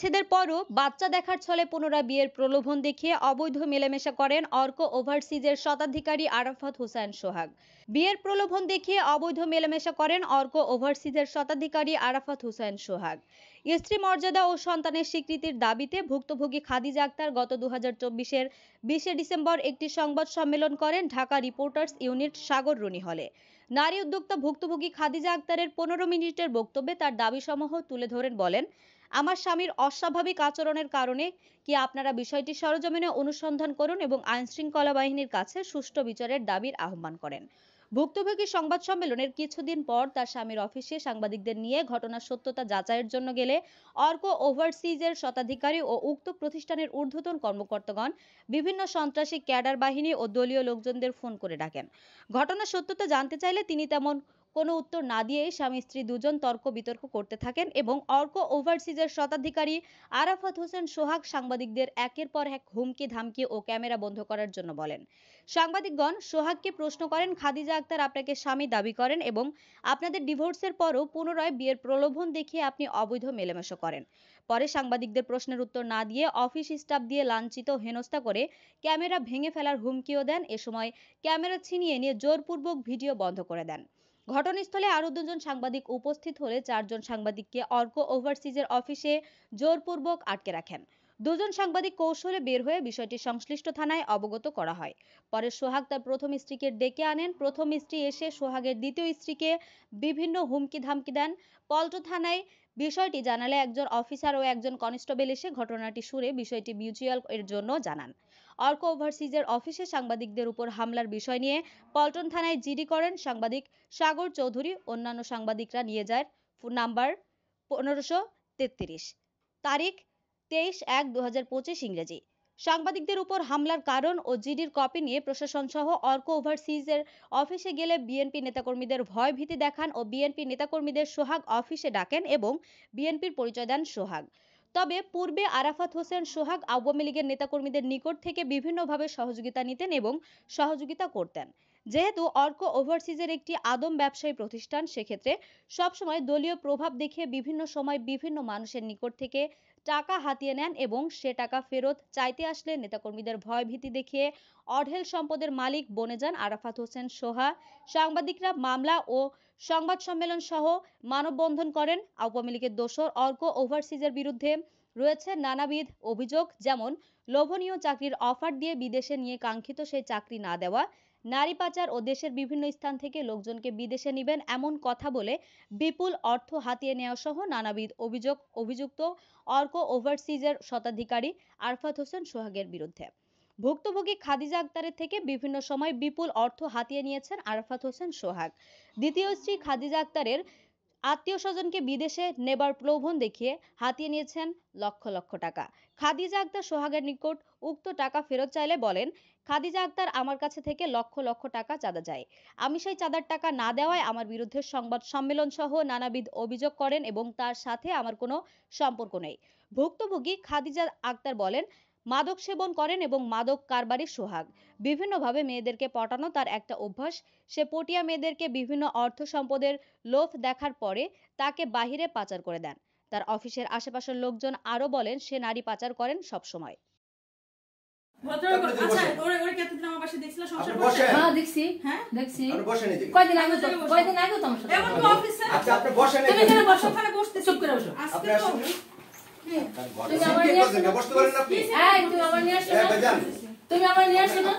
বিচ্ছেদের পরও বাচ্চা দেখার ছলে পুনরায় বিয়ের প্রলোভন দেখিয়ে অবৈধ মেলামেশা করেন অর্ক ওভারসিজের শতাধিকারী আরাফাত হোসেন সোহাগ। বিয়ের প্রলোভন দেখিয়ে অবৈধ মেলামেশা করেন অর্ক ওভারসিজের শতাধিকারী আরাফাত হোসেন সোহাগ। স্ত্রী মর্যাদা ও সন্তানের স্বীকৃতির দাবিতে ভুক্তভোগী খাদিজা আক্তার গত 2024-এর 20শে ডিসেম্বর একটি সংবাদ সম্মেলন করেন ঢাকা রিপোর্টার্স ইউনিট সাগর রুনি হলে। নারী উদ্যোক্তা ভুক্তভোগী খাদিজা আক্তারের 15 মিনিটের বক্তব্যে তার দাবিসমূহ তুলে ধরেন বলেন, আমার স্বামীর অস্বাভাবিক আচরণের কারণে কি আপনারা বিষয়টি সরেজমিনে অনুসন্ধান করুন এবং আইনশৃঙ্খলা বাহিনীর কাছে সুষ্ঠু বিচারের দাবির আহ্বান করেন। ভুক্তভোগী সংবাদ সম্মেলনের কিছুদিন পর তার স্বামীর অফিসে সাংবাদিকদের নিয়ে ঘটনার সত্যতা যাচাইয়ের জন্য গেলে অর্ক ওভারসিজের শতাধিকারী ও উক্ত প্রতিষ্ঠানের ঊর্ধ্বতন কর্মকর্তাগণ বিভিন্ন সন্ত্রাসী ক্যাডার বাহিনী ও দলীয় লোকজনদের ফোন করে ডাকেন। ঘটনার সত্যতা জানতে চাইলে তিনি তেমন কোনো উত্তর না দিয়ে স্বামী স্ত্রী দুজন তর্ক বিতর্ক করতে থাকেন এবং অর্ক ওভারসিজের শতাধিকারী আরাফাত হোসেন সোহাগ সাংবাদিকদের একের পর এক হুমকি ধামকি ও ক্যামেরা বন্ধ করার জন্য বলেন। সাংবাদিকগণ সোহাগকে প্রশ্ন করেন, খাদিজা আক্তার আপনাকে স্বামী দাবি করেন এবং আপনাদের ডিভোর্সের পরও পুনরায় বিয়ের প্রলোভন দেখিয়ে আপনি অবৈধ মেলামেশা করেন। পরে সাংবাদিকদের প্রশ্নের উত্তর না দিয়ে অফিস স্টাফ দিয়ে লাঞ্ছিত হেনস্থা করে ক্যামেরা ভেঙে ফেলার হুমকিও দেন। এ সময় ক্যামেরা ছিনিয়ে নিয়ে জোরপূর্বক ভিডিও বন্ধ করে দেন। ঘটনাস্থলে আরও দুজন সাংবাদিক উপস্থিত হলে 4 জন সাংবাদিককে অর্ক ওভারসিজের অফিসে জোরপূর্বক আটকে রাখেন। দুজন সাংবাদিক কৌশলে বের হয়ে বিষয়টি সংশ্লিষ্ট থানায় অবগত করা হয়। পরে সোহাগ তার প্রথম স্ত্রীকে ডেকে আনেন। প্রথম স্ত্রী এসে সোহাগের দ্বিতীয় স্ত্রীকে বিভিন্ন হুমকি ধামকি দেন। পল্টন থানায় বিষয়টি জানালে একজন অফিসার ও একজন কনস্টেবল এসে ঘটনাটি শুনে বিষয়টি মিউচুয়াল এর জন্য জানান। অর্ক ওভারসিজের অফিসে সাংবাদিকদের উপর হামলার বিষয় নিয়ে পল্টন থানায় জিডি করেন সাংবাদিক সাগর চৌধুরী। অন্যান্য সাংবাদিকরা নিয়ে যায় ফোন নাম্বার 1533, তারিখ 23/1/2025 ইংরেজি। সাংবাদিকদের উপর হামলার কারণ ও জিডির কপি নিয়ে প্রশাসন সহ অর্ক ওভারসিজের অফিসে গেলে বিএনপি নেতাকর্মীদের ভয় ভীতি দেখান ও বিএনপি নেতাকর্মীদের সোহাগ অফিসে ডাকেন এবং বিএনপির পরিচয় দেন সোহাগ। তবে পূর্বে আরাফাত হোসেন সোহাগ আওয়ামী লীগের নেতাকর্মীদের নিকট থেকে বিভিন্নভাবে সহযোগিতা নিতেন এবং সহযোগিতা করতেন। যেহেতু অর্ক ওভারসিজের একটি আদম ব্যবসায়ী প্রতিষ্ঠান, সেক্ষেত্রে সবসময় দলীয় প্রভাব দেখিয়ে বিভিন্ন সময় বিভিন্ন মানুষের নিকট থেকে টাকা হাতিয়ে নেন এবং সে টাকা ফেরত চাইতে আসলে নেতাকর্মীদের ভয় ভীতি দেখিয়ে অঢেল সম্পদের মালিক বনে যান আরাফাত হোসেন সোহা। সাংবাদিকরা মামলা ও সংবাদ সম্মেলন সহ মানববন্ধন করেন। আওয়ামী লীগের দোসর অর্ক ওভারসিজের বিরুদ্ধে রয়েছে নানাবিধ অভিযোগ, যেমন লোভনীয় চাকরির অফার দিয়ে বিদেশে নিয়ে কাঙ্ক্ষিত সেই চাকরি না দেওয়া, নারী পাচার ও দেশের বিভিন্ন স্থান থেকে লোকজনকে বিদেশে নিবেন এমন কথা বলে বিপুল অর্থ হাতিয়ে নেওয়া সহ নানাবিধ অভিযুক্ত অর্ক ওভারসিজের শতাধিকারী আরাফাত হোসেন সোহাগের বিরুদ্ধে। ভুক্তভোগী খাদিজা আক্তারের থেকে বিভিন্ন সময় বিপুল অর্থ হাতিয়ে নিয়েছেন আরাফাত হোসেন সোহাগ। দ্বিতীয় স্ত্রী খাদিজা আক্তারের আত্মীয় স্বজনকে বিদেশে নেবার প্রলোভন দেখিয়ে হাতিয়ে নিয়েছেন লক্ষ লক্ষ টাকা। খাদিজা আক্তার সোহাগের নিকট উক্ত টাকা ফেরত চাইলে বলেন, খাদিজা আক্তার আমার কাছে থেকে লক্ষ লক্ষ টাকা চাঁদা যায়। আমি সেই চাঁদার টাকা না দেওয়ায় আমার বিরুদ্ধে সংবাদ সম্মেলন সহ নানাবিধ অভিযোগ করেন এবং তার সাথে আমার কোনো সম্পর্ক নেই। ভুক্তভোগী খাদিজা আক্তার বলেন, মাদক সেবন করেন এবং মাদক কারবারি সোহাগ। বিভিন্নভাবে মেয়েদেরকে পটানো তার একটা অভ্যাস। সে পটিয়া মেয়েদেরকে বিভিন্ন অর্থ সম্পদের লোভ দেখার পরে তাকে বাহিরে পাচার করে দেন। তার অফিসের আশেপাশের লোকজন আরো বলেন সে নারী পাচার করেন সব সময়। তুমি আমার নিয়ে আসো না।